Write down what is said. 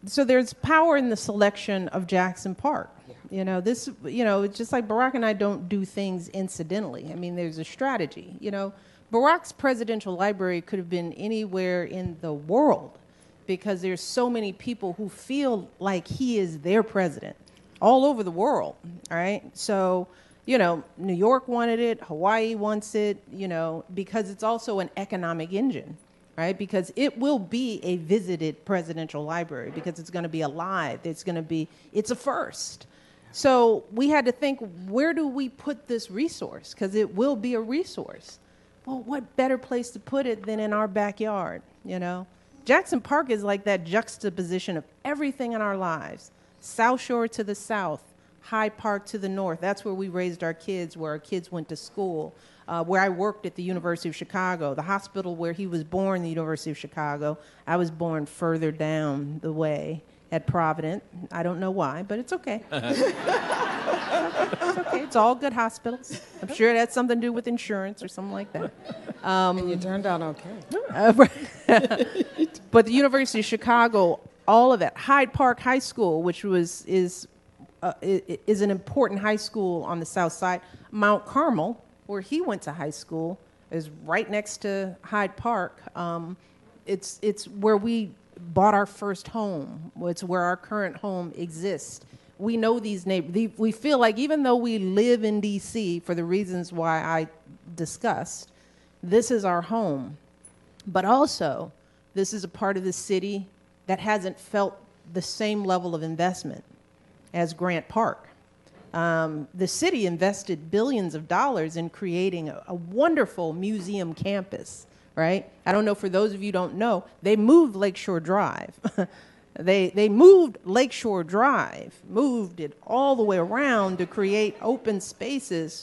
so there's power in the selection of Jackson Park. It's just like Barack and I don't do things incidentally. I mean, there's a strategy. Barack's presidential library could have been anywhere in the world because there's so many people who feel like he is their president all over the world, all right? So, New York wanted it, Hawaii wants it, because it's also an economic engine, right? Because it will be a visited presidential library because it's going to be alive. It's a first. So we had to think, where do we put this resource? Because it will be a resource. Well, what better place to put it than in our backyard, Jackson Park is like that juxtaposition of everything in our lives. South Shore to the south, Hyde Park to the north. That's where we raised our kids, where our kids went to school, where I worked at the University of Chicago, the hospital where he was born, the University of Chicago. I was born further down the way at Providence. I don't know why, but it's okay. It's okay. It's all good hospitals. I'm sure it had something to do with insurance or something like that. And you turned out okay. But the University of Chicago, all of that, Hyde Park High School, which is an important high school on the south side. Mount Carmel, where he went to high school, is right next to Hyde Park. It's where we bought our first home. It's where our current home exists. We know these neighbors. We feel like even though we live in D.C. for the reasons why I discussed, this is our home. But also, this is a part of the city that hasn't felt the same level of investment as Grant Park. The city invested billions of dollars in creating a wonderful museum campus, right? I don't know, for those of you who don't know, they moved Lakeshore Drive. They moved Lakeshore Drive, moved it all the way around to create open spaces